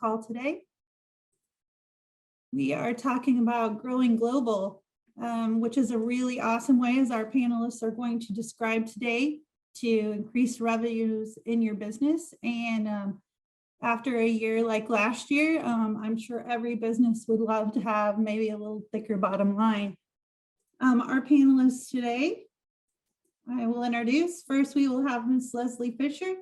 call today. We are talking about growing global, which is a really awesome way, as our panelists are going to describe today, to increase revenues in your business. And after a year like last year, I'm sure every business would love to have maybe a little thicker bottom line. Our panelists today, I will introduce. First, we will have Ms. Leslie Fischer,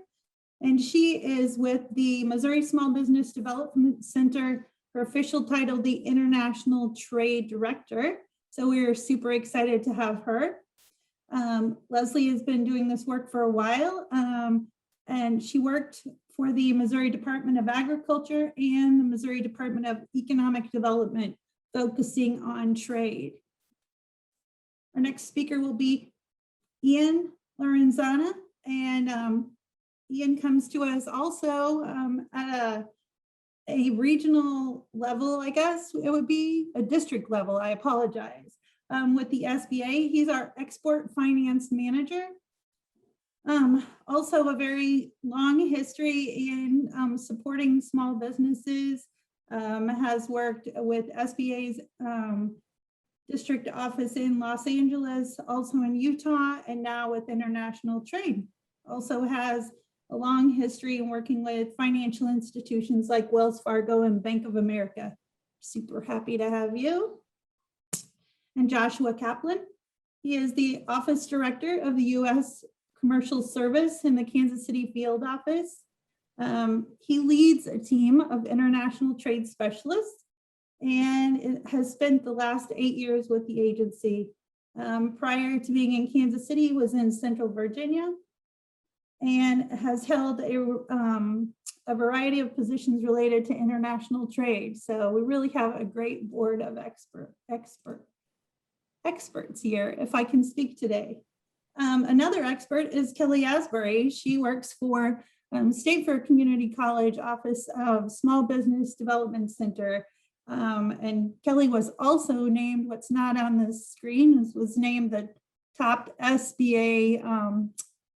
and she is with the Missouri Small Business Development Center, her official title, the International Trade Director. So we're super excited to have her. Leslie has been doing this work for a while, and she worked for the Missouri Department of Agriculture and the Missouri Department of Economic Development, focusing on trade. Our next speaker will be Ian Lorenzana, and Ian comes to us also at a regional level, I guess it would be a district level, I apologize, with the SBA. He's our export finance manager. Also a very long history in supporting small businesses, has worked with SBA's district office in Los Angeles, also in Utah, and now with international trade. Also has a long history in working with financial institutions like Wells Fargo and Bank of America. Super happy to have you. And Joshua Kaplan, he is the office director of the U.S. Commercial Service in the Kansas City field office. He leads a team of international trade specialists and has spent the last 8 years with the agency. Prior to being in Kansas City, was in Central Virginia, and has held a variety of positions related to international trade. So we really have a great board of experts here, if I can speak today. Another expert is Kelly Asbury. She works for Stateford Community College Office of Small Business Development Center. And Kelly was also named, what's not on the screen, was named the top SBA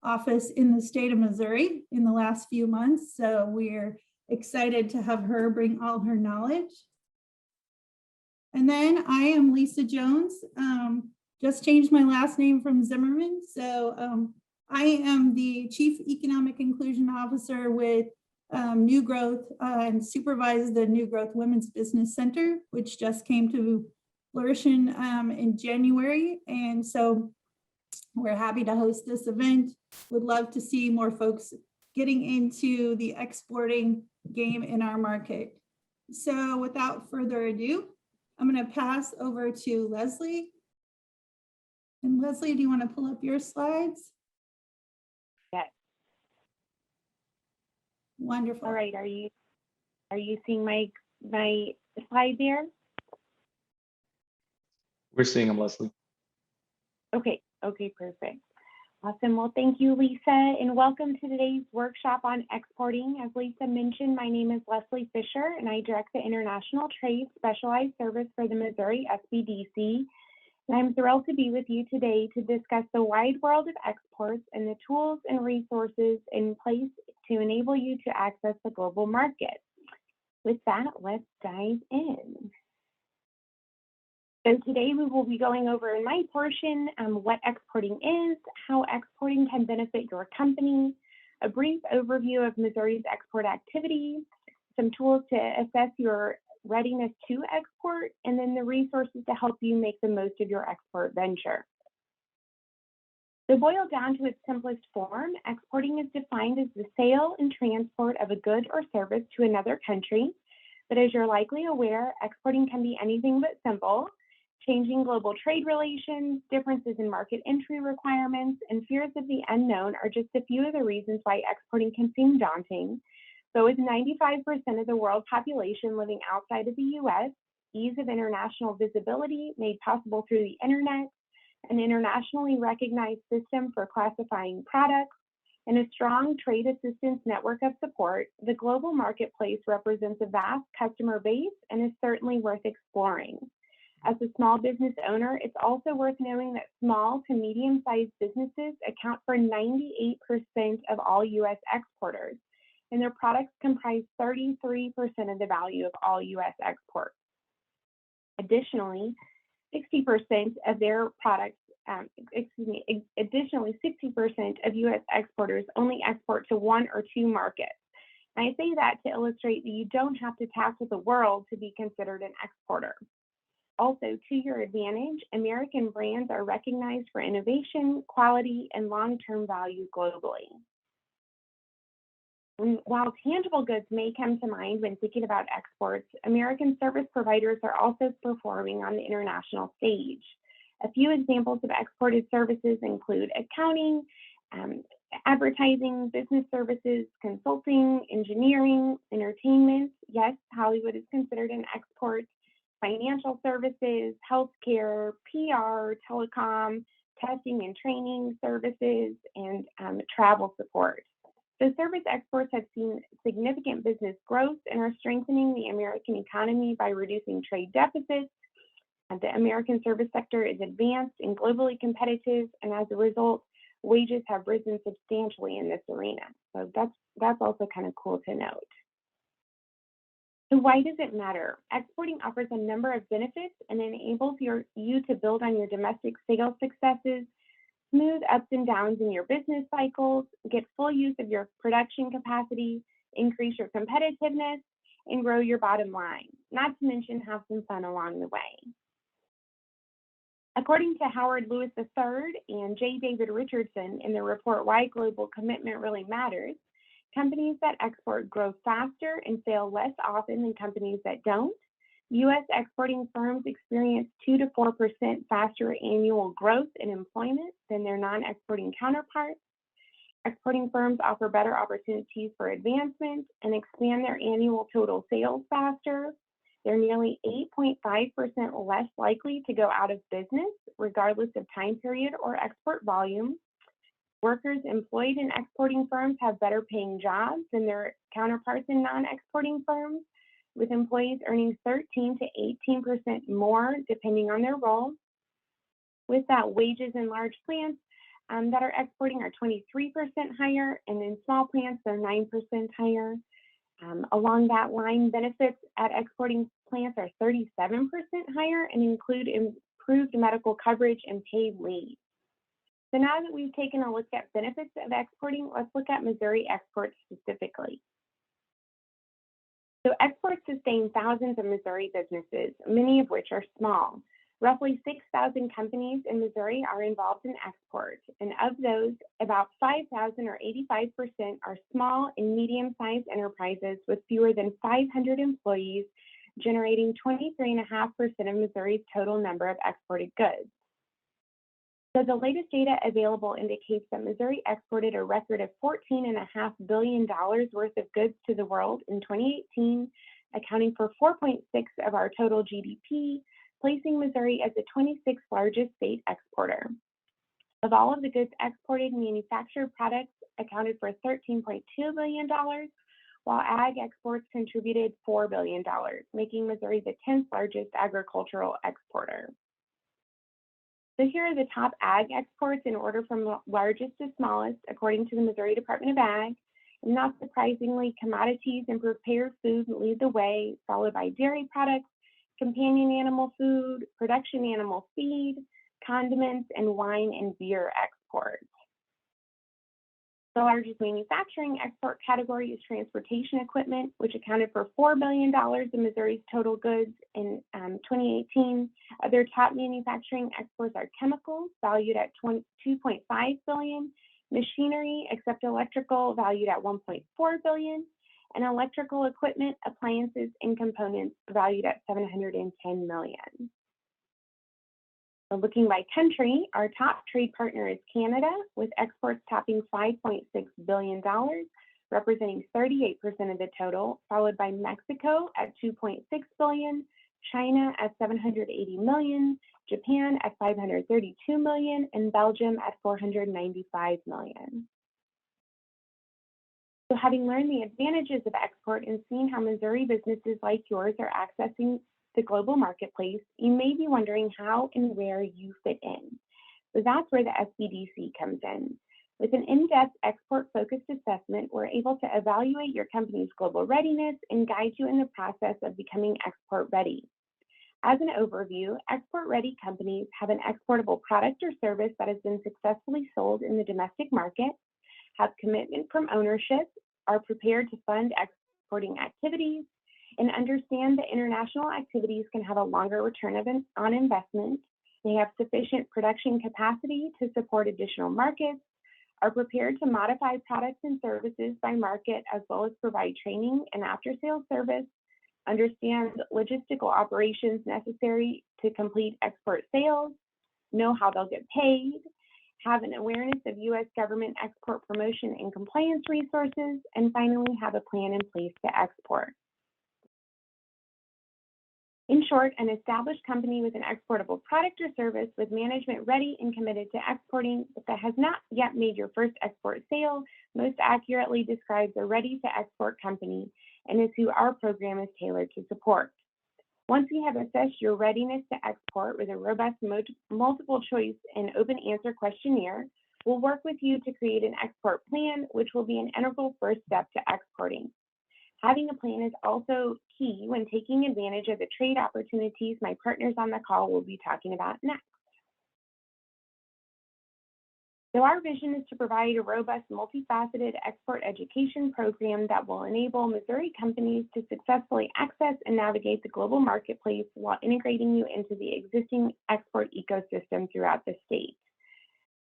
office in the state of Missouri in the last few months. So we're excited to have her bring all her knowledge. And then I am Lisa Jones. Just changed my last name from Zimmerman. So I am the Chief Economic Inclusion Officer with New Growth and supervise the New Growth Women's Business Center, which just came to fruition in January. And so we're happy to host this event. Would love to see more folks getting into the exporting game in our market. So without further ado, I'm going to pass over to Leslie. And Leslie, do you want to pull up your slides? Yes. Wonderful. All right. Are you seeing my slide there? We're seeing them, Leslie. Okay. Okay. Perfect. Awesome. Well, thank you, Lisa, and welcome to today's workshop on exporting. As Lisa mentioned, my name is Leslie Fischer, and I direct the International Trade Specialized Service for the Missouri SBDC. And I'm thrilled to be with you today to discuss the wide world of exports and the tools and resources in place to enable you to access the global market. With that, let's dive in. So today we will be going over in my portion what exporting is, how exporting can benefit your company, a brief overview of Missouri's export activity, some tools to assess your readiness to export, and then the resources to help you make the most of your export venture. To boil down to its simplest form, exporting is defined as the sale and transport of a good or service to another country. But as you're likely aware, exporting can be anything but simple. Changing global trade relations, differences in market entry requirements, and fears of the unknown are just a few of the reasons why exporting can seem daunting. But with 95% of the world population living outside of the U.S., ease of international visibility made possible through the internet, an internationally recognized system for classifying products, and a strong trade assistance network of support, the global marketplace represents a vast customer base and is certainly worth exploring. As a small business owner, it's also worth knowing that small to medium-sized businesses account for 98% of all U.S. exporters. and their products comprise 33% of the value of all U.S. exports. Additionally, 60% of their products, additionally, 60% of U.S. exporters only export to 1 or 2 markets. And I say that to illustrate that you don't have to tackle the world to be considered an exporter. Also, to your advantage, American brands are recognized for innovation, quality, and long-term value globally. While tangible goods may come to mind when thinking about exports, American service providers are also performing on the international stage. A few examples of exported services include accounting, advertising, business services, consulting, engineering, entertainment. Yes, Hollywood is considered an export. Financial services, healthcare, PR, telecom, testing and training services, and travel support. So service exports have seen significant business growth and are strengthening the American economy by reducing trade deficits. The American service sector is advanced and globally competitive, and as a result, wages have risen substantially in this arena. So that's also kind of cool to note. So why does it matter? Exporting offers a number of benefits and enables you to build on your domestic sales successes, smooth ups and downs in your business cycles, get full use of your production capacity, increase your competitiveness, and grow your bottom line, not to mention have some fun along the way. According to Howard Lewis III and J. David Richardson in the report Why Global Commitment Really Matters, companies that export grow faster and fail less often than companies that don't. U.S. exporting firms experience 2 to 4% faster annual growth in employment than their non-exporting counterparts. Exporting firms offer better opportunities for advancement and expand their annual total sales faster. They're nearly 8.5% less likely to go out of business, regardless of time period or export volume. Workers employed in exporting firms have better paying jobs than their counterparts in non-exporting firms, with employees earning 13 to 18% more depending on their role. With that, wages in large plants that are exporting are 23% higher, and in small plants, they're 9% higher. Along that line, benefits at exporting plants are 37% higher and include improved medical coverage and paid leave. So now that we've taken a look at benefits of exporting, let's look at Missouri exports specifically. So exports sustain thousands of Missouri businesses, many of which are small. Roughly 6,000 companies in Missouri are involved in export, and of those, about 5,000 or 85% are small and medium-sized enterprises with fewer than 500 employees, generating 23.5% of Missouri's total number of exported goods. So the latest data available indicates that Missouri exported a record of $14.5 billion worth of goods to the world in 2018, accounting for 4.6% of our total GDP, placing Missouri as the 26th largest state exporter. Of all of the goods exported, manufactured products accounted for $13.2 billion, while ag exports contributed $4 billion, making Missouri the 10th largest agricultural exporter. So here are the top ag exports in order from largest to smallest, according to the Missouri Department of Ag. And not surprisingly, commodities and prepared food lead the way, followed by dairy products, companion animal food, production animal feed, condiments, and wine and beer exports. The largest manufacturing export category is transportation equipment, which accounted for $4 billion in Missouri's total goods in 2018. Other top manufacturing exports are chemicals, valued at $2.5 billion, machinery, except electrical, valued at $1.4 billion, and electrical equipment, appliances, and components, valued at $710 million. So looking by country, our top trade partner is Canada, with exports topping $5.6 billion, representing 38% of the total, followed by Mexico at $2.6 billion, China at $780 million, Japan at $532 million, and Belgium at $495 million. So having learned the advantages of export and seen how Missouri businesses like yours are accessing the global marketplace, you may be wondering how and where you fit in. So that's where the SBDC comes in. With an in-depth export-focused assessment, we're able to evaluate your company's global readiness and guide you in the process of becoming export-ready. As an overview, export-ready companies have an exportable product or service that has been successfully sold in the domestic market, have commitment from ownership, are prepared to fund exporting activities, and understand that international activities can have a longer return on investment. They have sufficient production capacity to support additional markets, are prepared to modify products and services by market, as well as provide training and after-sales service, understand logistical operations necessary to complete export sales, know how they'll get paid, have an awareness of U.S. government export promotion and compliance resources, and finally have a plan in place to export. In short, an established company with an exportable product or service with management ready and committed to exporting, but that has not yet made your first export sale, most accurately describes a ready to export company and is who our program is tailored to support. Once we have assessed your readiness to export with a robust multiple choice and open answer questionnaire, we'll work with you to create an export plan, which will be an integral first step to exporting. Having a plan is also key when taking advantage of the trade opportunities my partners on the call will be talking about next. So our vision is to provide a robust, multifaceted export education program that will enable Missouri companies to successfully access and navigate the global marketplace while integrating you into the existing export ecosystem throughout the state.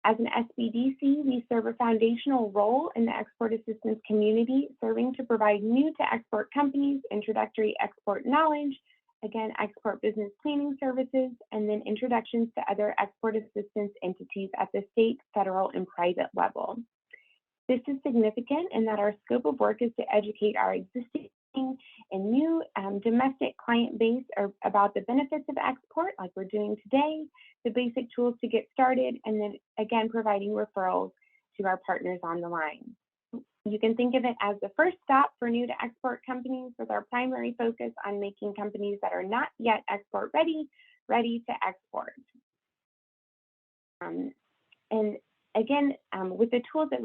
As an SBDC, we serve a foundational role in the export assistance community, serving to provide new to export companies introductory export knowledge, again, export business planning services, and then introductions to other export assistance entities at the state, federal, and private level. This is significant in that our scope of work is to educate our existing and new domestic client base about the benefits of export, like we're doing today, the basic tools to get started, and then again, providing referrals to our partners on the line. You can think of it as the first stop for new to export companies, with our primary focus on making companies that are not yet export ready, ready to export. And again, with the tools that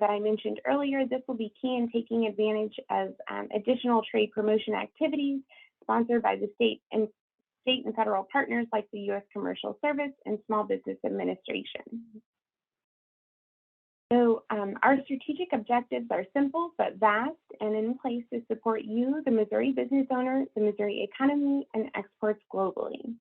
I mentioned earlier, this will be key in taking advantage of additional trade promotion activities sponsored by the state and federal partners like the U.S. Commercial Service and Small Business Administration. So our strategic objectives are simple but vast and in place to support you, the Missouri business owner, the Missouri economy, and exports globally.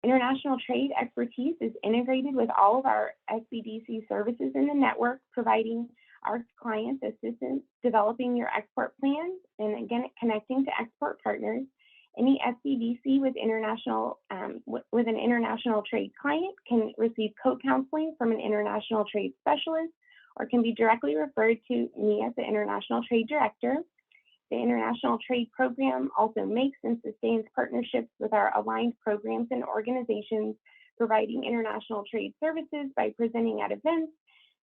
International trade expertise is integrated with all of our SBDC services in the network, providing our clients assistance developing your export plans and again, connecting to export partners. Any SBDC with an international trade client can receive co-counseling from an international trade specialist or can be directly referred to me as the International Trade Director. The International Trade Program also makes and sustains partnerships with our aligned programs and organizations, providing international trade services by presenting at events,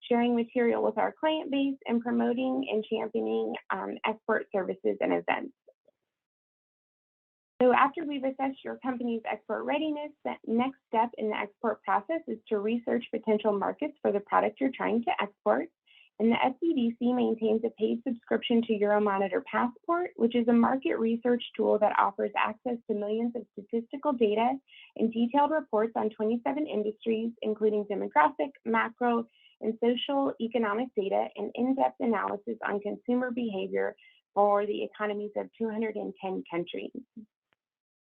sharing material with our client base, and promoting and championing export services and events. So after we've assessed your company's export readiness, the next step in the export process is to research potential markets for the product you're trying to export. And the SBDC maintains a paid subscription to Euromonitor Passport, which is a market research tool that offers access to millions of statistical data and detailed reports on 27 industries, including demographic, macro, and social economic data, and in-depth analysis on consumer behavior for the economies of 210 countries.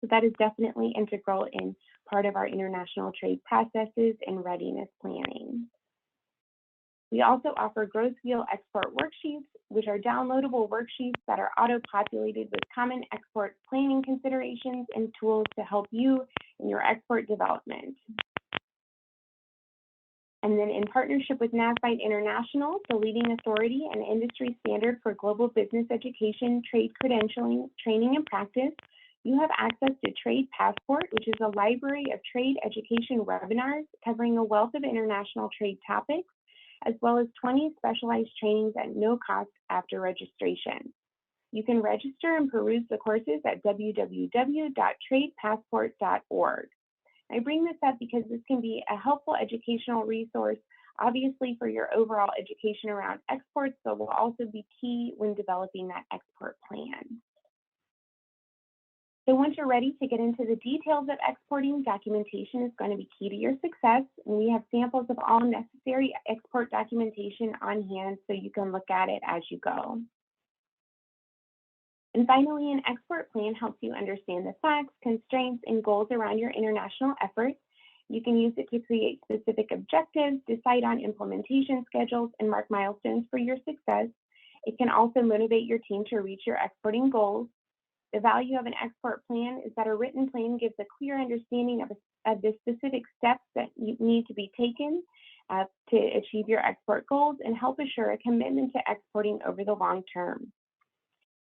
So that is definitely integral in part of our international trade processes and readiness planning. We also offer Growth Wheel export worksheets, which are downloadable worksheets that are auto-populated with common export planning considerations and tools to help you in your export development. And then in partnership with NASBITE International, the leading authority and industry standard for global business education, trade credentialing, training, and practice, you have access to Trade Passport, which is a library of trade education webinars covering a wealth of international trade topics, as well as 20 specialized trainings at no cost after registration. You can register and peruse the courses at www.tradepassport.org. I bring this up because this can be a helpful educational resource obviously for your overall education around exports, but will also be key when developing that export plan. So once you're ready to get into the details of exporting, documentation is going to be key to your success. And we have samples of all necessary export documentation on hand so you can look at it as you go. And finally, an export plan helps you understand the facts, constraints, and goals around your international efforts. You can use it to create specific objectives, decide on implementation schedules, and mark milestones for your success. It can also motivate your team to reach your exporting goals. The value of an export plan is that a written plan gives a clear understanding of the specific steps that need to be taken to achieve your export goals and help assure a commitment to exporting over the long term.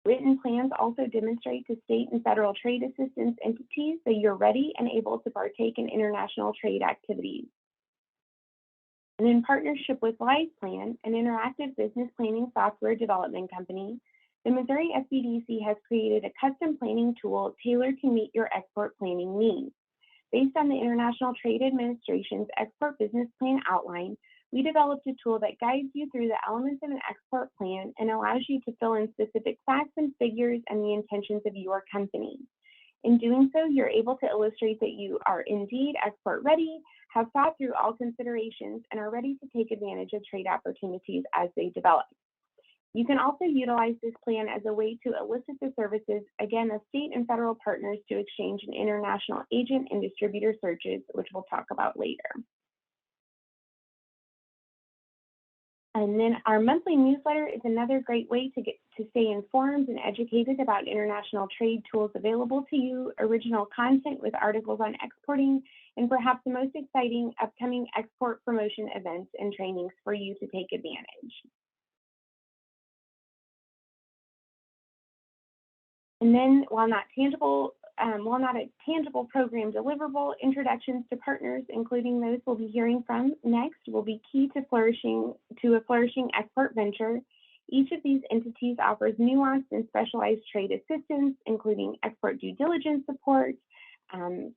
Written plans also demonstrate to state and federal trade assistance entities that you're ready and able to partake in international trade activities. And in partnership with LivePlan, an interactive business planning software development company, the Missouri SBDC has created a custom planning tool tailored to meet your export planning needs. Based on the International Trade Administration's Export Business Plan outline, we developed a tool that guides you through the elements of an export plan and allows you to fill in specific facts and figures and the intentions of your company. In doing so, you're able to illustrate that you are indeed export ready, have thought through all considerations, and are ready to take advantage of trade opportunities as they develop. You can also utilize this plan as a way to elicit the services, again, of state and federal partners to exchange an international agent and distributor searches, which we'll talk about later. And then our monthly newsletter is another great way to get to stay informed and educated about international trade tools available to you, original content with articles on exporting, and perhaps the most exciting upcoming export promotion events and trainings for you to take advantage. And then, while not a tangible program deliverable, introductions to partners, including those we'll be hearing from next, will be key to a flourishing export venture. Each of these entities offers nuanced and specialized trade assistance, including export due diligence support,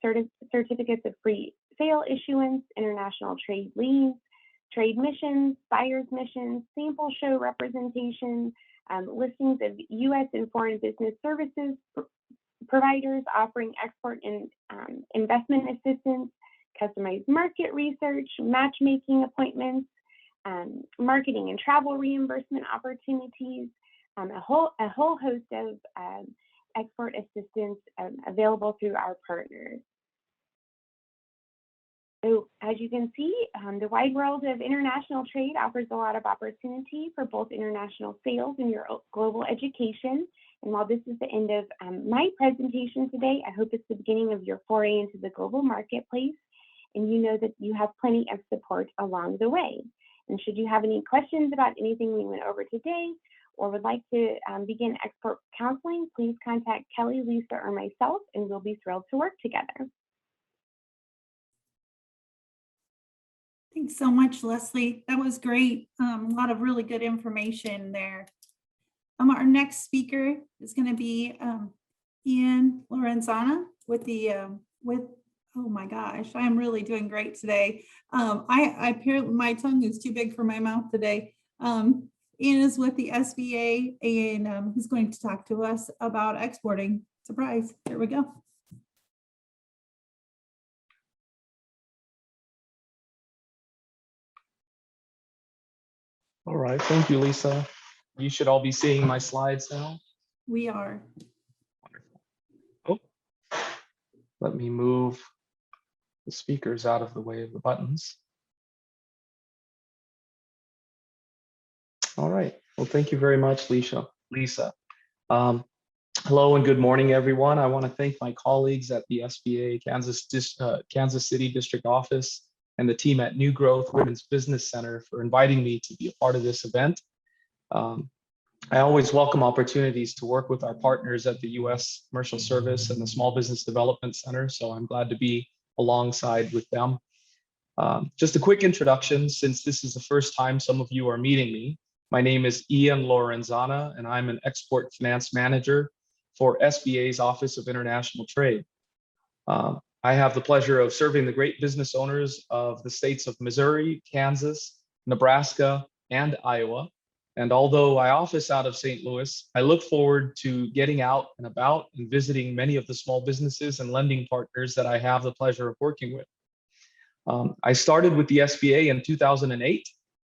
certificates of free sale issuance, international trade leads, trade missions, buyers missions, sample show representation, listings of U.S. and foreign business services providers offering export and investment assistance, customized market research, matchmaking appointments, marketing and travel reimbursement opportunities, a whole host of export assistance available through our partners. So as you can see, the wide world of international trade offers a lot of opportunity for both international sales and your global education. And while this is the end of my presentation today, I hope it's the beginning of your foray into the global marketplace, and you know that you have plenty of support along the way. And should you have any questions about anything we went over today, or would like to begin export counseling, please contact Kelly, Lisa, or myself, and we'll be thrilled to work together. Thanks so much, Leslie. That was great. A lot of really good information there. Our next speaker is going to be Ian Lorenzana with oh my gosh, I'm really doing great today. I apparently my tongue is too big for my mouth today. Ian is with the SBA, and he's going to talk to us about exporting. Surprise! Here we go. All right, thank you, Lisa. You should all be seeing my slides now. We are. Wonderful. Oh, let me move the speakers out of the way of the buttons. All right, well, thank you very much, Lisa. Hello and good morning, everyone. I want to thank my colleagues at the SBA Kansas City District Office and the team at New Growth Women's Business Center for inviting me to be a part of this event. I always welcome opportunities to work with our partners at the U.S. Commercial Service and the Small Business Development Center, so I'm glad to be alongside with them. Just a quick introduction, since this is the first time some of you are meeting me. My name is Ian Lorenzana, and I'm an Export Finance Manager for SBA's Office of International Trade. I have the pleasure of serving the great business owners of the states of Missouri, Kansas, Nebraska, and Iowa. And although I office out of St. Louis, I look forward to getting out and about and visiting many of the small businesses and lending partners that I have the pleasure of working with. I started with the SBA in 2008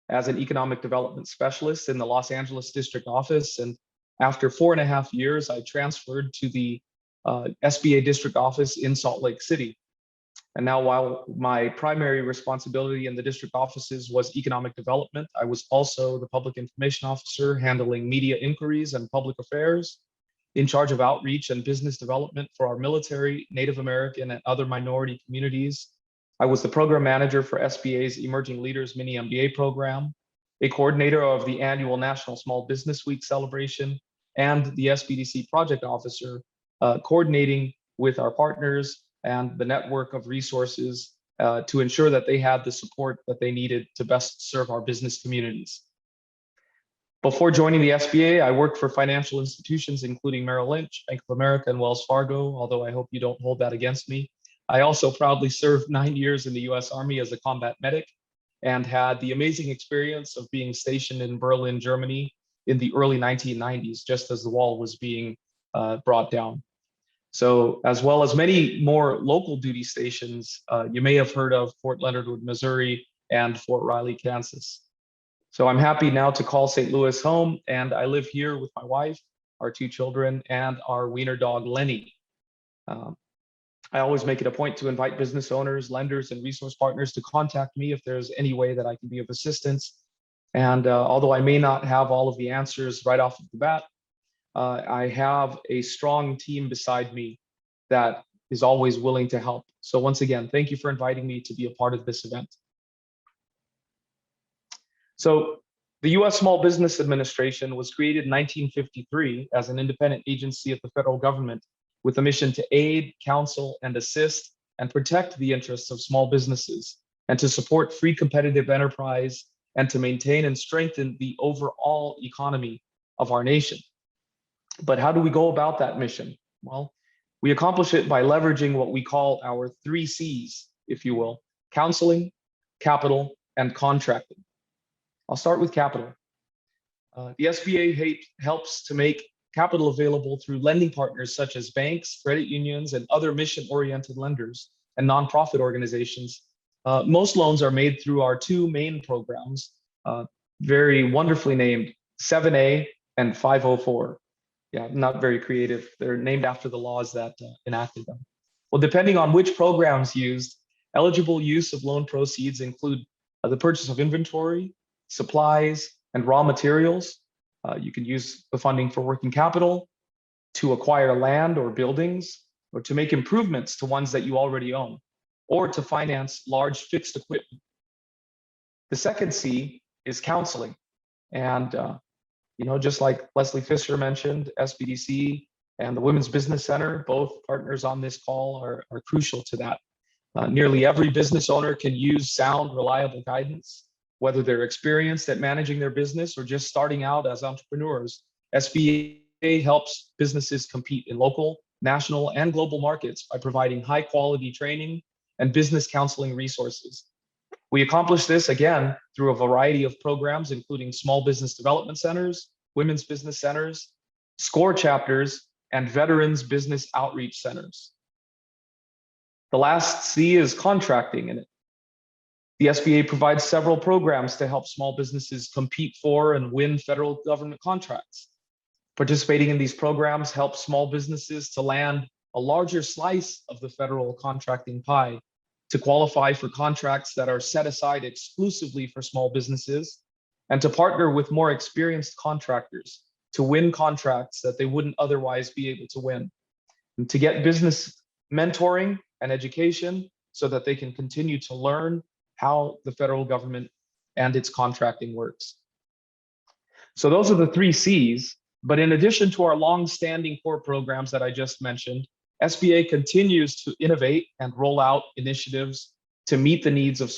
as an economic development specialist in the Los Angeles district office. And after 4.5 years, I transferred to the SBA district office in Salt Lake City. And now, while my primary responsibility in the district offices was economic development, I was also the public information officer handling media inquiries and public affairs, in charge of outreach and business development for our military, Native American, and other minority communities. I was the program manager for SBA's Emerging Leaders Mini MBA program, a coordinator of the annual National Small Business Week celebration, and the SBDC project officer, coordinating with our partners and the network of resources to ensure that they had the support that they needed to best serve our business communities. Before joining the SBA, I worked for financial institutions, including Merrill Lynch, Bank of America, and Wells Fargo, although I hope you don't hold that against me. I also proudly served 9 years in the US Army as a combat medic and had the amazing experience of being stationed in Berlin, Germany in the early 1990s, just as the wall was being brought down. So, as well as many more local duty stations, you may have heard of Fort Leonard Wood, Missouri, and Fort Riley, Kansas. So I'm happy now to call St. Louis home, and I live here with my wife, our 2 children, and our wiener dog, Lenny. I always make it a point to invite business owners, lenders, and resource partners to contact me if there's any way that I can be of assistance. And although I may not have all of the answers right off the bat, I have a strong team beside me that is always willing to help. So once again, thank you for inviting me to be a part of this event. So the U.S. Small Business Administration was created in 1953 as an independent agency of the federal government with a mission to aid, counsel, and assist and protect the interests of small businesses and to support free competitive enterprise and to maintain and strengthen the overall economy of our nation. But how do we go about that mission? Well, we accomplish it by leveraging what we call our 3 C's, if you will: counseling, capital, and contracting. I'll start with capital. The SBA helps to make capital available through lending partners such as banks, credit unions, and other mission-oriented lenders and nonprofit organizations. Most loans are made through our 2 main programs, very wonderfully named 7A and 504. Yeah, not very creative. They're named after the laws that enacted them. Well, depending on which programs used, eligible use of loan proceeds include the purchase of inventory, supplies, and raw materials. You can use the funding for working capital, to acquire land or buildings, or to make improvements to ones that you already own, or to finance large fixed equipment. The second C is counseling. And just like Leslie Fischer mentioned, SBDC and the Women's Business Center, both partners on this call, are crucial to that. Nearly every business owner can use sound, reliable guidance, whether they're experienced at managing their business or just starting out as entrepreneurs. SBA helps businesses compete in local, national, and global markets by providing high-quality training and business counseling resources. We accomplish this, again, through a variety of programs, including small business development centers, women's business centers, SCORE chapters, and veterans business outreach centers. The last C is contracting, and the SBA provides several programs to help small businesses compete for and win federal government contracts. Participating in these programs helps small businesses to land a larger slice of the federal contracting pie, to qualify for contracts that are set aside exclusively for small businesses, and to partner with more experienced contractors to win contracts that they wouldn't otherwise be able to win, and to get business mentoring and education so that they can continue to learn how the federal government and its contracting works. So those are the 3 C's, but in addition to our long-standing core programs that I just mentioned, SBA continues to innovate and roll out initiatives to meet the needs of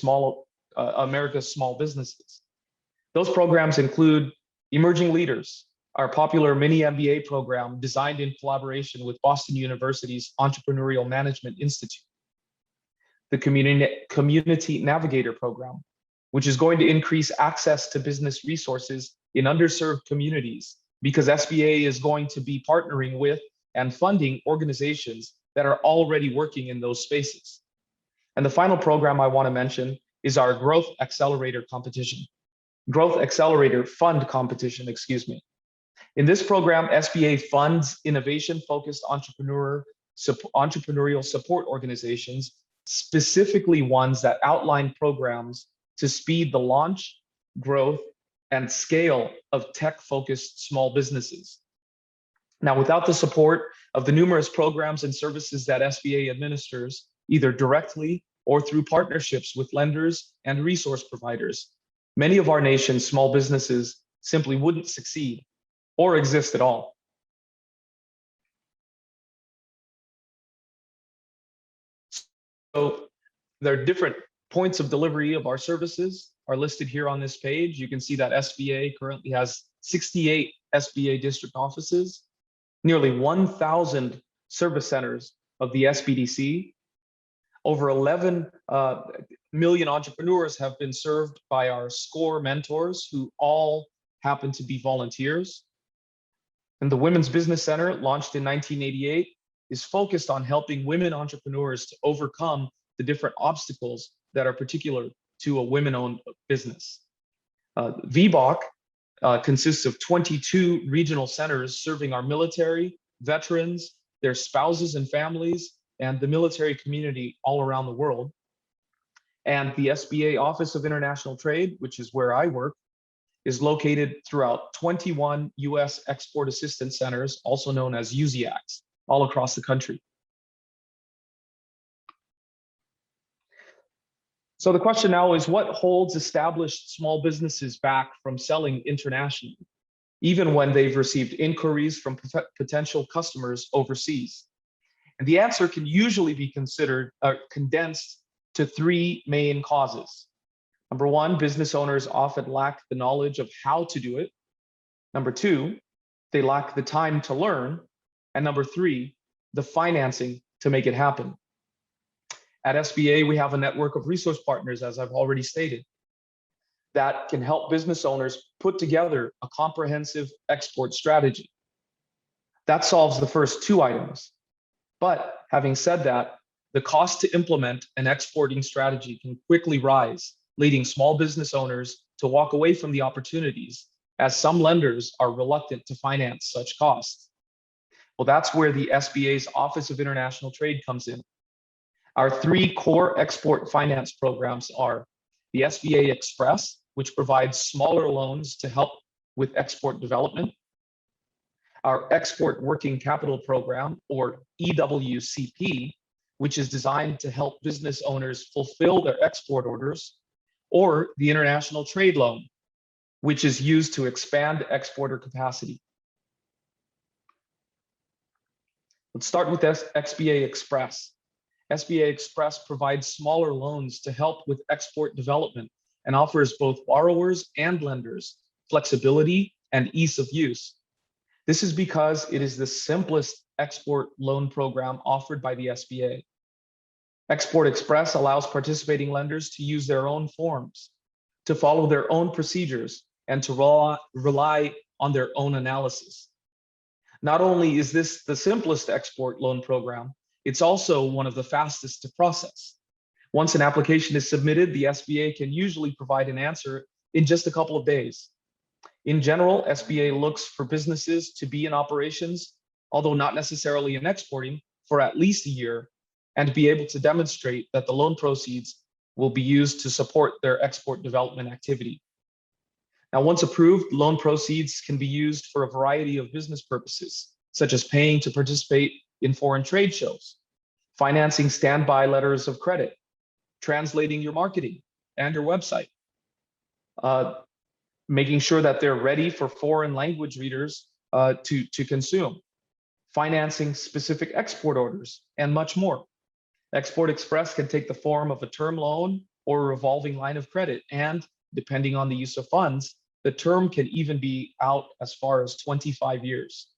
America's small businesses. Those programs include Emerging Leaders, our popular mini MBA program designed in collaboration with Boston University's Entrepreneurial Management Institute. The Community Navigator program, which is going to increase access to business resources in underserved communities, because SBA is going to be partnering with and funding organizations that are already working in those spaces. And the final program I want to mention is our Growth Accelerator competition. Growth Accelerator Fund competition, excuse me. In this program, SBA funds innovation-focused entrepreneurial support organizations, specifically ones that outline programs to speed the launch, growth, and scale of tech-focused small businesses. Now, without the support of the numerous programs and services that SBA administers, either directly or through partnerships with lenders and resource providers, many of our nation's small businesses simply wouldn't succeed or exist at all. So there are different points of delivery of our services are listed here on this page. You can see that SBA currently has 68 SBA district offices, nearly 1,000 service centers of the SBDC. Over 11 million entrepreneurs have been served by our SCORE mentors, who all happen to be volunteers. And the Women's Business Center, launched in 1988, is focused on helping women entrepreneurs to overcome the different obstacles that are particular to a women-owned business. VBOC consists of 22 regional centers serving our military, veterans, their spouses and families, and the military community all around the world. And the SBA Office of International Trade, which is where I work, is located throughout 21 US Export Assistance Centers, also known as USIACs, all across the country. So the question now is, what holds established small businesses back from selling internationally, even when they've received inquiries from potential customers overseas? And the answer can usually be condensed to three main causes. Number one, business owners often lack the knowledge of how to do it. Number two, they lack the time to learn. And number three, the financing to make it happen. At SBA, we have a network of resource partners, as I've already stated, that can help business owners put together a comprehensive export strategy. That solves the first two items. But having said that, the cost to implement an exporting strategy can quickly rise, leading small business owners to walk away from the opportunities, as some lenders are reluctant to finance such costs. Well, that's where the SBA's Office of International Trade comes in. Our three core export finance programs are the SBA Express, which provides smaller loans to help with export development, our Export Working Capital Program, or EWCP, which is designed to help business owners fulfill their export orders, or the International Trade Loan, which is used to expand exporter capacity. Let's start with SBA Express. SBA Express provides smaller loans to help with export development and offers both borrowers and lenders flexibility and ease of use. This is because it is the simplest export loan program offered by the SBA. Export Express allows participating lenders to use their own forms, to follow their own procedures, and to rely on their own analysis. Not only is this the simplest export loan program, it's also one of the fastest to process. Once an application is submitted, the SBA can usually provide an answer in just a couple of days. In general, SBA looks for businesses to be in operations, although not necessarily in exporting, for at least a year, and be able to demonstrate that the loan proceeds will be used to support their export development activity. Now, once approved, loan proceeds can be used for a variety of business purposes, such as paying to participate in foreign trade shows, financing standby letters of credit, translating your marketing and your website, making sure that they're ready for foreign language readers to consume, financing specific export orders, and much more. Export Express can take the form of a term loan or a revolving line of credit, and depending on the use of funds, the term can even be out as far as 25 years.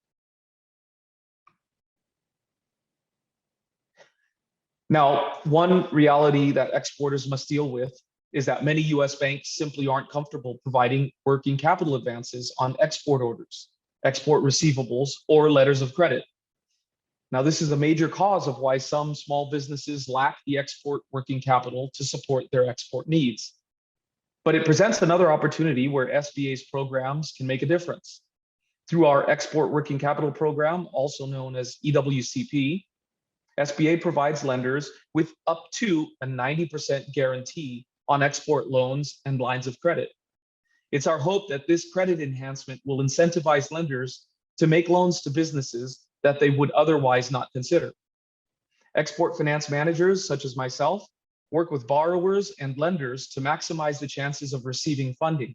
Now, one reality that exporters must deal with is that many US banks simply aren't comfortable providing working capital advances on export orders, export receivables, or letters of credit. Now, this is a major cause of why some small businesses lack the export working capital to support their export needs. But it presents another opportunity where SBA's programs can make a difference. Through our Export Working Capital Program, also known as EWCP, SBA provides lenders with up to a 90% guarantee on export loans and lines of credit. It's our hope that this credit enhancement will incentivize lenders to make loans to businesses that they would otherwise not consider. Export finance managers, such as myself, work with borrowers and lenders to maximize the chances of receiving funding.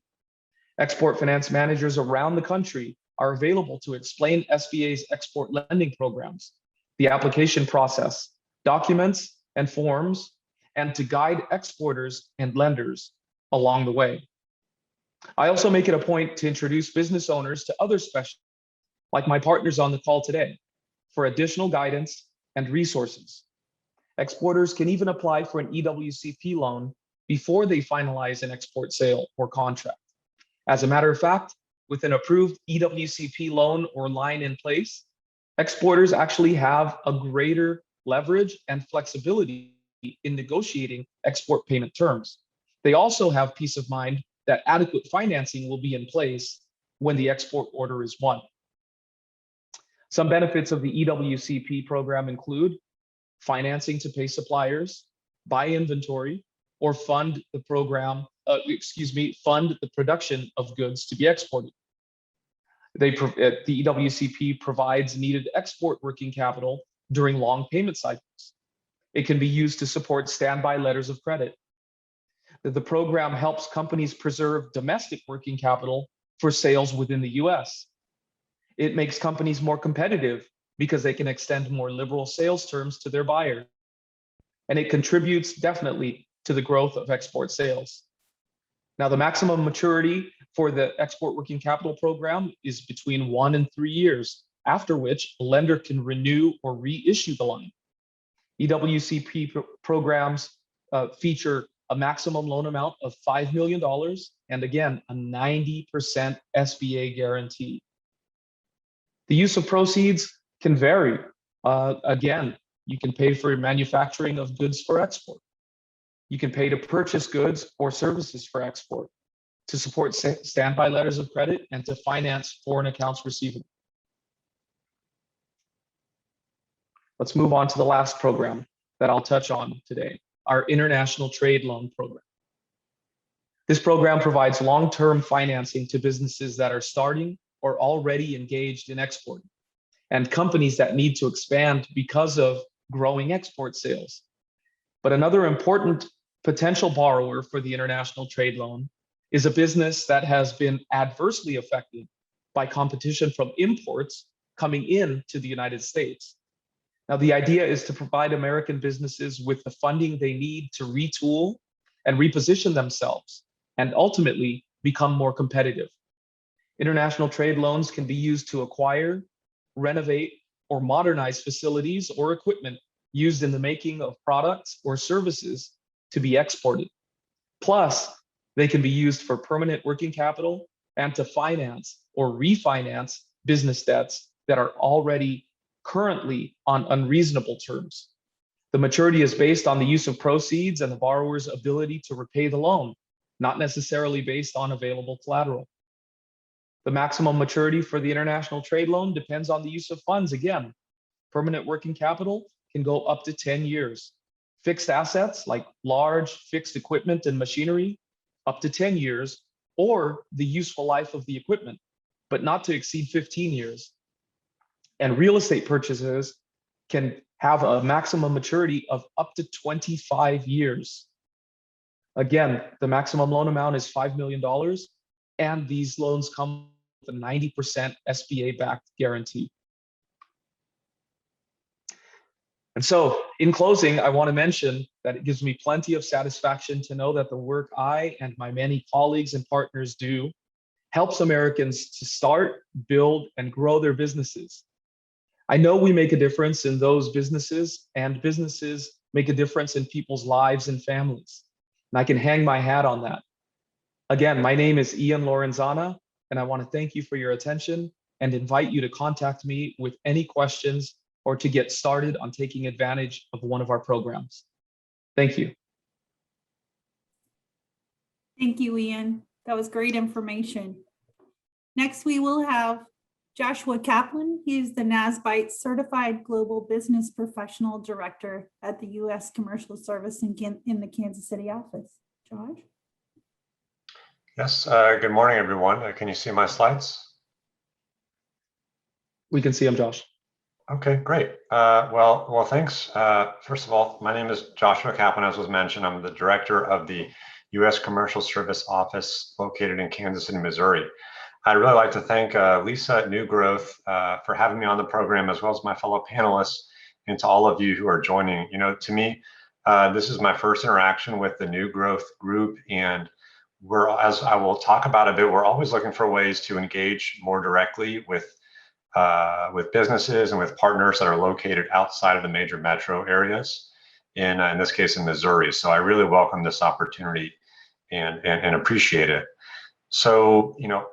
Export finance managers around the country are available to explain SBA's export lending programs, the application process, documents and forms, and to guide exporters and lenders along the way. I also make it a point to introduce business owners to other specialists, like my partners on the call today, for additional guidance and resources. Exporters can even apply for an EWCP loan before they finalize an export sale or contract. As a matter of fact, with an approved EWCP loan or line in place, exporters actually have a greater leverage and flexibility in negotiating export payment terms. They also have peace of mind that adequate financing will be in place when the export order is won. Some benefits of the EWCP program include financing to pay suppliers, buy inventory, or fund the production of goods to be exported. The EWCP provides needed export working capital during long payment cycles. It can be used to support standby letters of credit. The program helps companies preserve domestic working capital for sales within the US. It makes companies more competitive because they can extend more liberal sales terms to their buyers. And it contributes definitely to the growth of export sales. Now, the maximum maturity for the export working capital program is between 1 and 3 years, after which a lender can renew or reissue the line. EWCP programs feature a maximum loan amount of $5 million, and again, a 90% SBA guarantee. The use of proceeds can vary. Again, you can pay for manufacturing of goods for export. You can pay to purchase goods or services for export, to support standby letters of credit, and to finance foreign accounts receivable. Let's move on to the last program that I'll touch on today, our International Trade Loan Program. This program provides long-term financing to businesses that are starting or already engaged in exporting, and companies that need to expand because of growing export sales. But another important potential borrower for the international trade loan is a business that has been adversely affected by competition from imports coming into the United States. Now, the idea is to provide American businesses with the funding they need to retool and reposition themselves and ultimately become more competitive. International trade loans can be used to acquire, renovate, or modernize facilities or equipment used in the making of products or services to be exported. Plus, they can be used for permanent working capital and to finance or refinance business debts that are already currently on unreasonable terms. The maturity is based on the use of proceeds and the borrower's ability to repay the loan, not necessarily based on available collateral. The maximum maturity for the international trade loan depends on the use of funds. Again, permanent working capital can go up to 10 years. Fixed assets like large fixed equipment and machinery, up to 10 years, or the useful life of the equipment, but not to exceed 15 years. And real estate purchases can have a maximum maturity of up to 25 years. Again, the maximum loan amount is $5 million, and these loans come with a 90% SBA-backed guarantee. And so, in closing, I want to mention that it gives me plenty of satisfaction to know that the work I and my many colleagues and partners do helps Americans to start, build, and grow their businesses. I know we make a difference in those businesses, and businesses make a difference in people's lives and families. and I can hang my hat on that. Again, my name is Ian Lorenzana, and I want to thank you for your attention and invite you to contact me with any questions or to get started on taking advantage of one of our programs. Thank you. Thank you, Ian. That was great information. Next, we will have Joshua Kaplan. He's the NASBITE Certified Global Business Professional Director at the U.S. Commercial Service in the Kansas City office. Josh? Yes, good morning, everyone. Can you see my slides? We can see them, Josh. Okay, great. Well, thanks. First of all, my name is Joshua Kaplan, as was mentioned. I'm the director of the U.S. Commercial Service Office located in Kansas City, Missouri. I'd really like to thank Lisa at New Growth for having me on the program, as well as my fellow panelists, and to all of you who are joining. You know, to me, this is my first interaction with the New Growth group, and as I will talk about a bit, we're always looking for ways to engage more directly with businesses and with partners that are located outside of the major metro areas, in this case in Missouri. So I really welcome this opportunity and appreciate it. So, you know,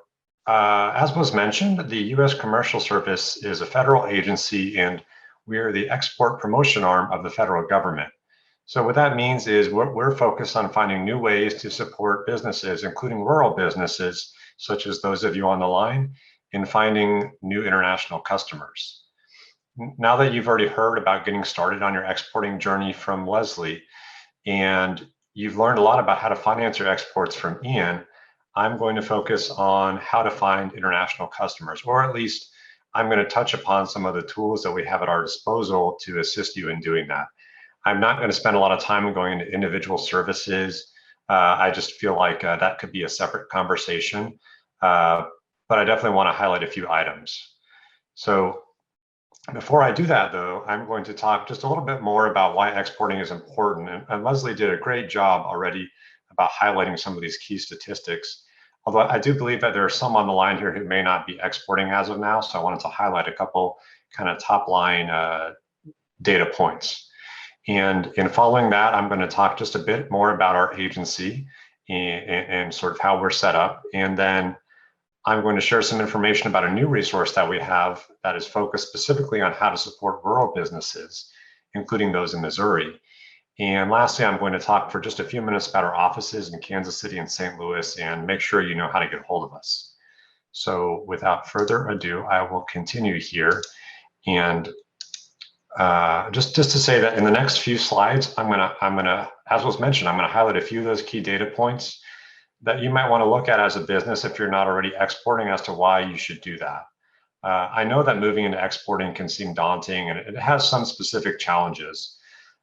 as was mentioned, the U.S. Commercial Service is a federal agency, and we are the export promotion arm of the federal government. So what that means is we're focused on finding new ways to support businesses, including rural businesses, such as those of you on the line, in finding new international customers. Now that you've already heard about getting started on your exporting journey from Leslie, and you've learned a lot about how to finance your exports from Ian, I'm going to focus on how to find international customers, or at least I'm going to touch upon some of the tools that we have at our disposal to assist you in doing that. I'm not going to spend a lot of time going into individual services. I just feel like that could be a separate conversation, but I definitely want to highlight a few items. So before I do that, though, I'm going to talk just a little bit more about why exporting is important. And Leslie did a great job already about highlighting some of these key statistics. Although I do believe that there are some on the line here who may not be exporting as of now. So I wanted to highlight a couple kind of top line data points. And in following that, I'm going to talk just a bit more about our agency and sort of how we're set up. And then I'm going to share some information about a new resource that we have that is focused specifically on how to support rural businesses, including those in Missouri. And lastly, I'm going to talk for just a few minutes about our offices in Kansas City and St. Louis, and make sure you know how to get a hold of us. So without further ado, I will continue here. And just to say that in the next few slides, I'm gonna, as was mentioned, I'm gonna highlight a few of those key data points that you might want to look at as a business if you're not already exporting, as to why you should do that. I know that moving into exporting can seem daunting, and it has some specific challenges,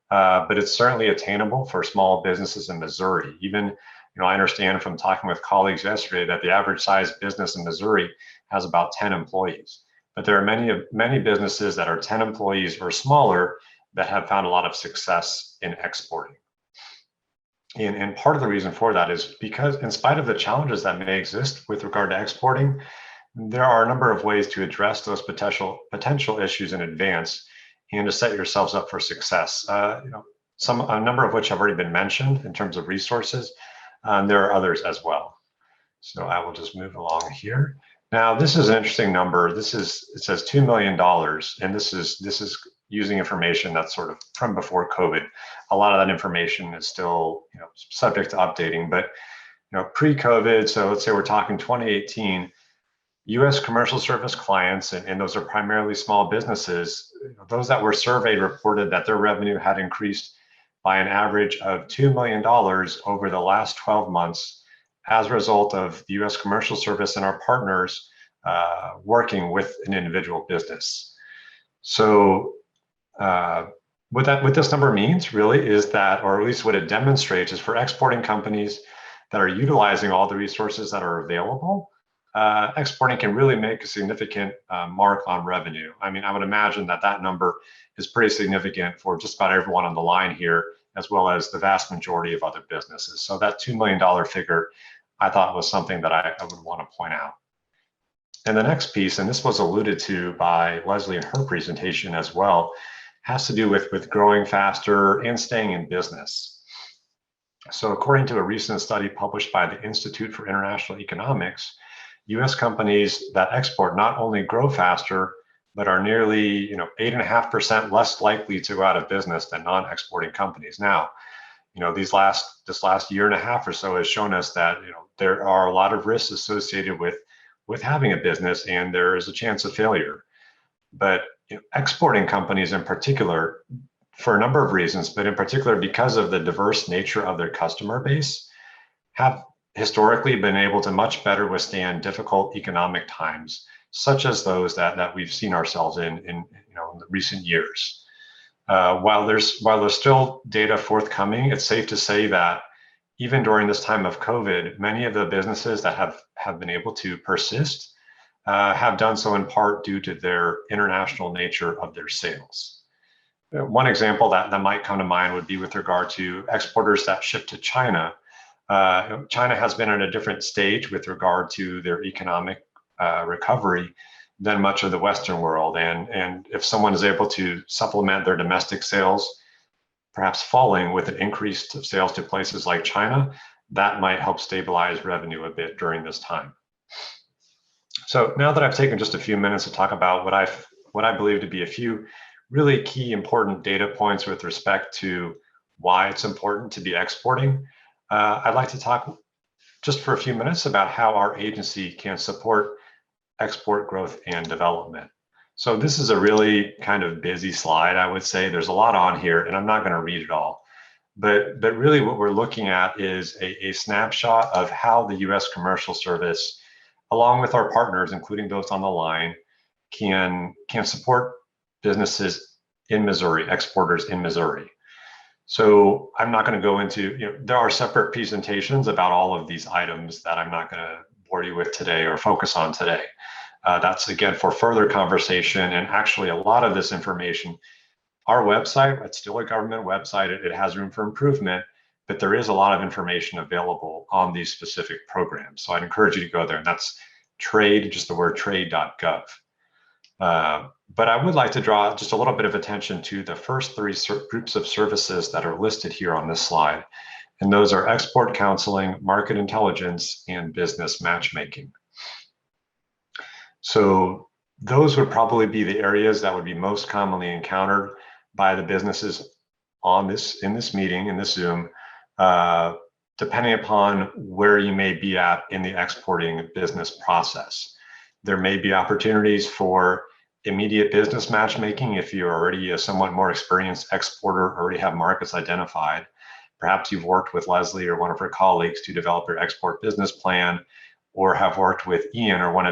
but it's certainly attainable for small businesses in Missouri. Even, you know, I understand from talking with colleagues yesterday that the average size business in Missouri has about 10 employees. But there are many businesses that are 10 employees or smaller that have found a lot of success in exporting. And part of the reason for that is because, in spite of the challenges that may exist with regard to exporting, there are a number of ways to address those potential issues in advance and to set yourselves up for success. You know, a number of which have already been mentioned in terms of resources. There are others as well. So I will just move along here. Now, this is an interesting number. It says $2 million, and this is using information that's sort of from before COVID. A lot of that information is still, you know, subject to updating, but, you know, pre-COVID, so let's say we're talking 2018, U.S. commercial service clients, and those are primarily small businesses, those that were surveyed reported that their revenue had increased by an average of $2 million over the last 12 months as a result of the U.S. Commercial Service and our partners working with an individual business. So what this number means really is that, or at least what it demonstrates, is for exporting companies that are utilizing all the resources that are available, exporting can really make a significant mark on revenue. I mean, I would imagine that that number is pretty significant for just about everyone on the line here, as well as the vast majority of other businesses. So that $2 million figure, I thought was something that I would want to point out. And the next piece, and this was alluded to by Leslie in her presentation as well, has to do with growing faster and staying in business. So according to a recent study published by the Institute for International Economics, US companies that export not only grow faster, but are nearly 8.5% less likely to go out of business than non-exporting companies. Now, this last year and a half or so has shown us that there are a lot of risks associated with having a business, and there is a chance of failure. But exporting companies in particular, for a number of reasons, but in particular because of the diverse nature of their customer base, have historically been able to much better withstand difficult economic times, such as those that we've seen ourselves in the recent years. While there's still data forthcoming, it's safe to say that even during this time of COVID, many of the businesses that have been able to persist have done so in part due to their international nature of their sales. One example that might come to mind would be with regard to exporters that ship to China. China has been at a different stage with regard to their economic recovery than much of the Western world. And if someone is able to supplement their domestic sales, perhaps falling with an increase of sales to places like China, that might help stabilize revenue a bit during this time. So now that I've taken just a few minutes to talk about what I believe to be a few really key important data points with respect to why it's important to be exporting, I'd like to talk just for a few minutes about how our agency can support export growth and development. So this is a really kind of busy slide, I would say. There's a lot on here, and I'm not going to read it all. But really what we're looking at is a snapshot of how the U.S. Commercial Service, along with our partners, including those on the line, can support businesses in Missouri, exporters in Missouri. So I'm not going to go into, there are separate presentations about all of these items that I'm not going to bore you with today or focus on today. That's again for further conversation, and actually a lot of this information, our website, it's still a government website, it has room for improvement, but there is a lot of information available on these specific programs. So I'd encourage you to go there, and that's trade, just the word trade.gov. But I would like to draw just a little bit of attention to the first three groups of services that are listed here on this slide. And those are export counseling, market intelligence, and business matchmaking. So those would probably be the areas that would be most commonly encountered by the businesses in this meeting, in this Zoom, depending upon where you may be at in the exporting business process. There may be opportunities for immediate business matchmaking if you're already a somewhat more experienced exporter, already have markets identified. Perhaps you've worked with Leslie or one of her colleagues to develop your export business plan, or have worked with Ian or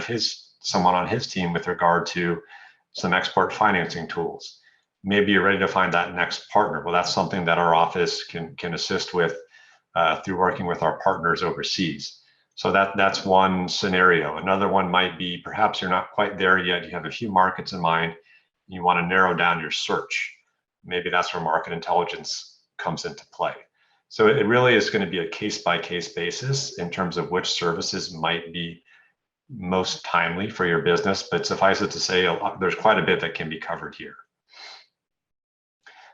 someone on his team with regard to some export financing tools. Maybe you're ready to find that next partner. Well, that's something that our office can assist with through working with our partners overseas. So that's one scenario. Another one might be perhaps you're not quite there yet. You have a few markets in mind. You want to narrow down your search. Maybe that's where market intelligence comes into play. So it really is going to be a case-by-case basis in terms of which services might be most timely for your business. But suffice it to say, there's quite a bit that can be covered here.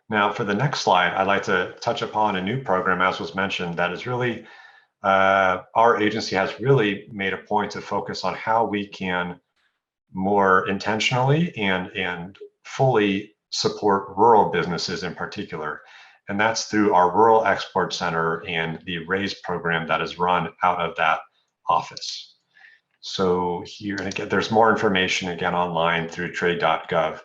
Now, for the next slide, I'd like to touch upon a new program, as was mentioned, that is really our agency has really made a point to focus on how we can more intentionally and fully support rural businesses in particular. And that's through our Rural Export Center and the RAISE program that is run out of that office. So here, and again, there's more information again online through trade.gov. But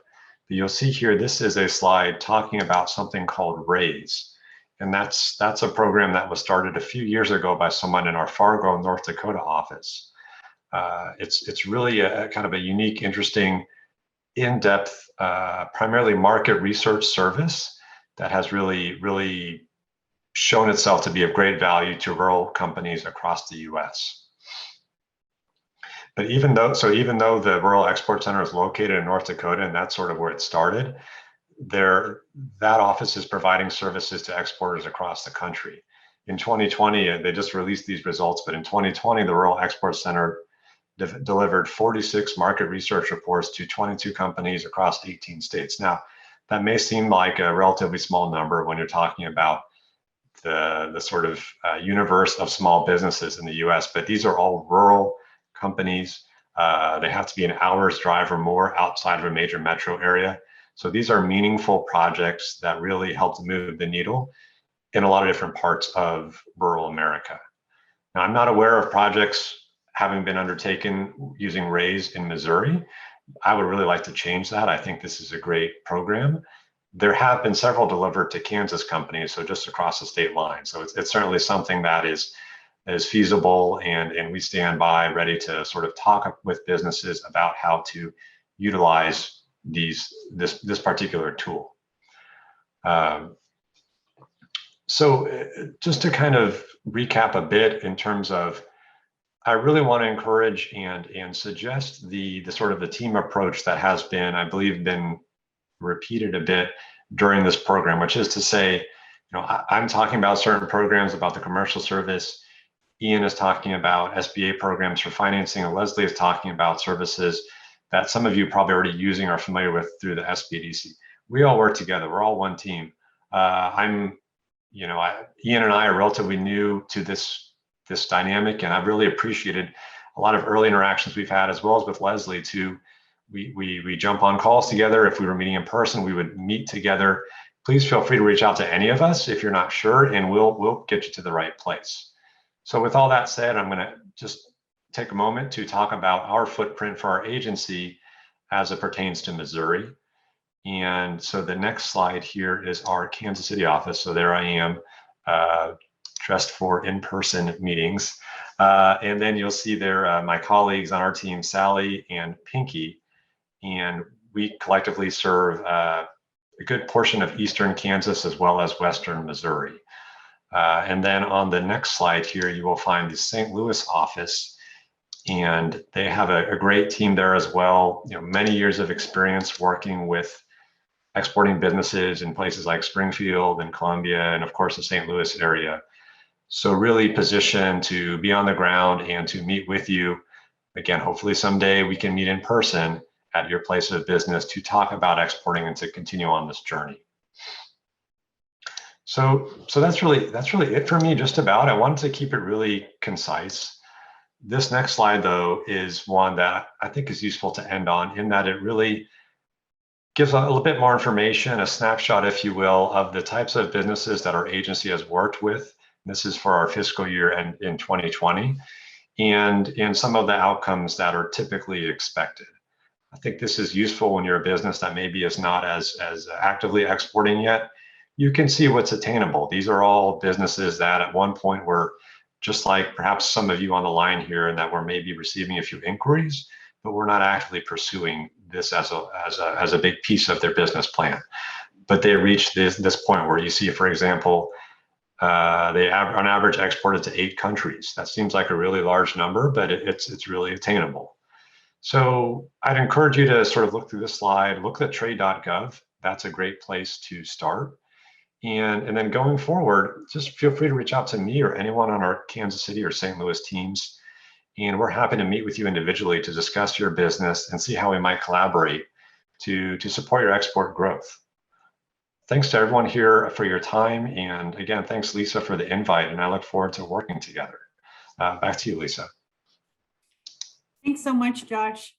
you'll see here, this is a slide talking about something called RAISE. And that's a program that was started a few years ago by someone in our Fargo, North Dakota office. It's really a kind of a unique, interesting, in-depth, primarily market research service that has really shown itself to be of great value to rural companies across the U.S. But even though the Rural Export Center is located in North Dakota, and that's sort of where it started, that office is providing services to exporters across the country. In 2020, they just released these results, but in 2020, the Rural Export Center delivered 46 market research reports to 22 companies across 18 states. Now, that may seem like a relatively small number when you're talking about the sort of universe of small businesses in the US, but these are all rural companies. They have to be an hour's drive or more outside of a major metro area. So these are meaningful projects that really help to move the needle in a lot of different parts of rural America. Now, I'm not aware of projects having been undertaken using RAISE in Missouri. I would really like to change that. I think this is a great program. There have been several delivered to Kansas companies, so just across the state line. So it's certainly something that is feasible, and we stand by ready to sort of talk with businesses about how to utilize this particular tool. So just to kind of recap a bit in terms of, I really want to encourage and suggest the sort of the team approach that has been, I believe, been repeated a bit during this program, which is to say, I'm talking about certain programs about the commercial service. Ian is talking about SBA programs for financing, and Leslie is talking about services that some of you probably already using or familiar with through the SBDC. We all work together. We're all one team. Ian and I are relatively new to this dynamic, and I've really appreciated a lot of early interactions we've had, as well as with Leslie too. We jump on calls together. If we were meeting in person, we would meet together. Please feel free to reach out to any of us if you're not sure, and we'll get you to the right place. So with all that said, I'm going to just take a moment to talk about our footprint for our agency as it pertains to Missouri. And so the next slide here is our Kansas City office. So there I am, dressed for in-person meetings. And then you'll see there my colleagues on our team, Sally and Pinky, and we collectively serve a good portion of eastern Kansas as well as western Missouri. And then on the next slide here, you will find the St. Louis office, and they have a great team there as well. Many years of experience working with exporting businesses in places like Springfield and Columbia, and of course the St. Louis area. So really positioned to be on the ground and to meet with you. Again, hopefully someday we can meet in person at your place of business to talk about exporting and to continue on this journey. So that's really it for me, just about. I wanted to keep it really concise. This next slide, though, is one that I think is useful to end on, in that it really gives a little bit more information, a snapshot, if you will, of the types of businesses that our agency has worked with. This is for our fiscal year and in 2020, and some of the outcomes that are typically expected. I think this is useful when you're a business that maybe is not as actively exporting yet. You can see what's attainable. These are all businesses that at one point were just like perhaps some of you on the line here, and that we're maybe receiving a few inquiries, but we're not actively pursuing this as a big piece of their business plan. But they reach this point where you see, for example, they on average exported to 8 countries. That seems like a really large number, but it's really attainable. So I'd encourage you to sort of look through this slide, look at trade.gov. That's a great place to start. And then going forward, just feel free to reach out to me or anyone on our Kansas City or St. Louis teams. And we're happy to meet with you individually to discuss your business and see how we might collaborate to support your export growth. Thanks to everyone here for your time. And again, thanks, Lisa, for the invite. And I look forward to working together. Back to you, Lisa. Thanks so much, Josh.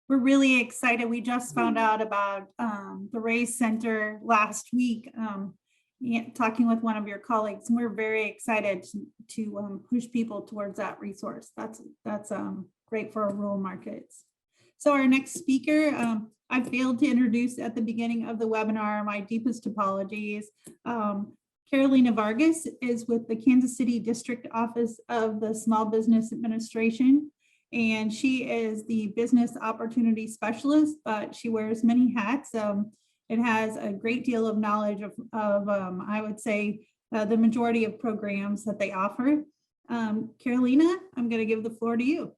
We're really excited. We just found out about the RAISE Center last week, talking with one of your colleagues, and we're very excited to push people towards that resource. That's great for our rural markets. So our next speaker, I failed to introduce at the beginning of the webinar. My deepest apologies. Carolina Vargas is with the Kansas City District Office of the Small Business Administration. And she is the business opportunity specialist, but she wears many hats. It has a great deal of knowledge of I would say, the majority of programs that they offer. Carolina, I'm going to give the floor to you.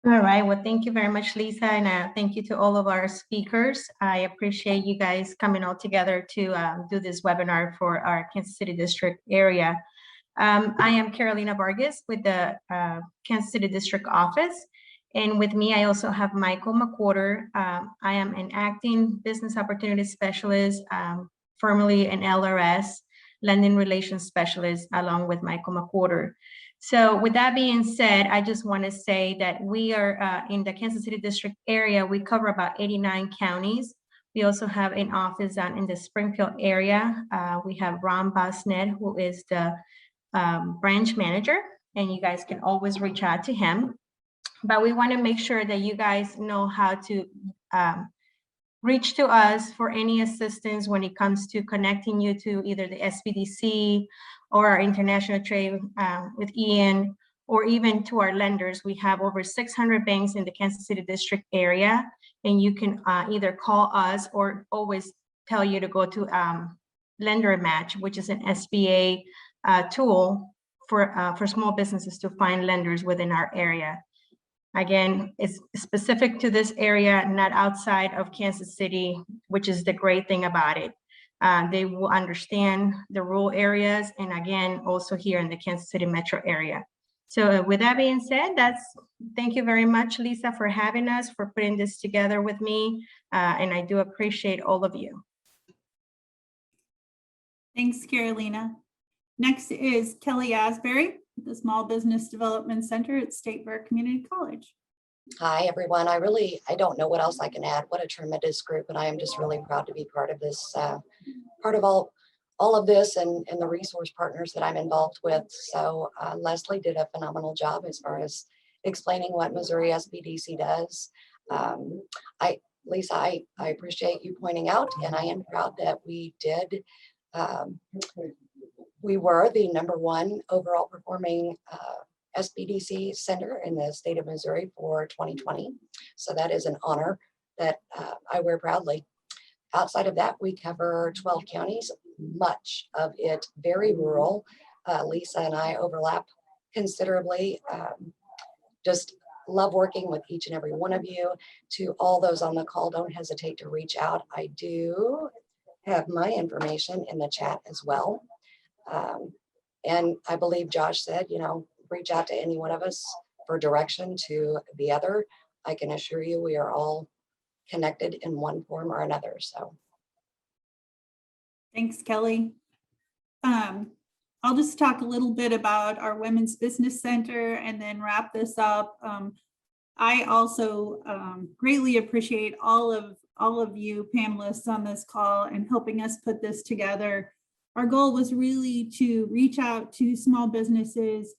All right. Well, thank you very much, Lisa. And thank you to all of our speakers. I appreciate you guys coming all together to do this webinar for our Kansas City District area. I am Carolina Vargas with the Kansas City District Office. And with me, I also have Michael McWhorter. I am an acting business opportunity specialist, formerly an LRS. lending relations specialist, along with Michael McWhorter. So with that being said, I just want to say that we are in the Kansas City district area. We cover about 89 counties. We also have an office in the Springfield area. We have Ron Bosnet, who is the branch manager, and you guys can always reach out to him. But we want to make sure that you guys know how to reach to us for any assistance when it comes to connecting you to either the SBDC or our international trade with Ian, or even to our lenders. We have over 600 banks in the Kansas City district area, and you can either call us or always tell you to go to Lender Match, which is an SBA tool for small businesses to find lenders within our area. Again, it's specific to this area, not outside of Kansas City, which is the great thing about it. They will understand the rural areas, and again, also here in the Kansas City metro area. So with that being said, thank you very much, Lisa, for having us, for putting this together with me. And I do appreciate all of you. Thanks, Carolina. Next is Kelly Asbury, the Small Business Development Center at State Fair Community College. Hi, everyone. I don't know what else I can add. What a tremendous group. And I am just really proud to be part of this, part of all of this and the resource partners that I'm involved with. So Leslie did a phenomenal job as far as explaining what Missouri SBDC does. Lisa, I appreciate you pointing out, and I am proud that we did. We were the #1 overall performing SBDC center in the state of Missouri for 2020. So that is an honor that I wear proudly. Outside of that, we cover 12 counties, much of it very rural. Lisa and I overlap considerably. Just love working with each and every one of you. To all those on the call, don't hesitate to reach out. I do have my information in the chat as well. And I believe Josh said, reach out to any one of us for direction to the other. I can assure you we are all connected in one form or another. So thanks, Kelly. I'll just talk a little bit about our Women's Business Center and then wrap this up. I also greatly appreciate all of you panelists on this call and helping us put this together. Our goal was really to reach out to small businesses.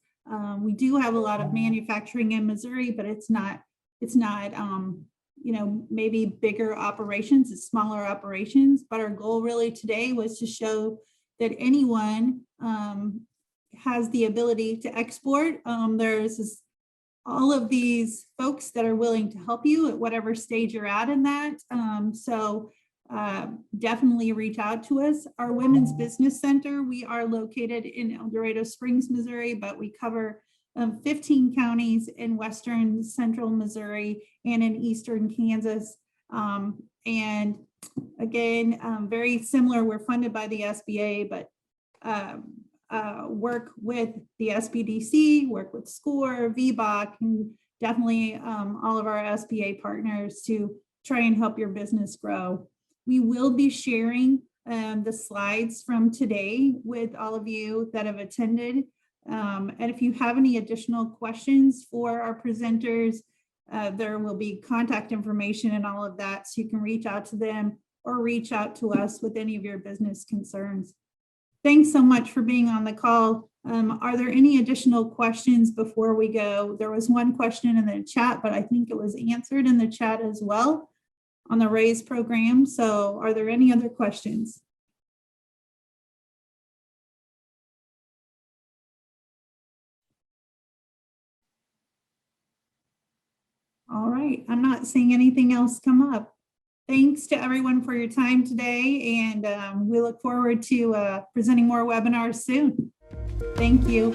We do have a lot of manufacturing in Missouri, but it's not maybe bigger operations, it's smaller operations. But our goal really today was to show that anyone has the ability to export. There's all of these folks that are willing to help you at whatever stage you're at in that. So definitely reach out to us. Our Women's Business Center, we are located in El Dorado Springs, Missouri, but we cover 15 counties in western central Missouri and in eastern Kansas. And again, very similar, we're funded by the SBA, but work with the SBDC, work with SCORE, VBOC, and definitely all of our SBA partners to try and help your business grow. We will be sharing the slides from today with all of you that have attended. And if you have any additional questions for our presenters, there will be contact information and all of that, so you can reach out to them or reach out to us with any of your business concerns. Thanks so much for being on the call. Are there any additional questions before we go? There was one question in the chat, but I think it was answered in the chat as well on the RAISE program. So are there any other questions? All right, I'm not seeing anything else come up. Thanks to everyone for your time today, and we look forward to presenting more webinars soon. Thank you.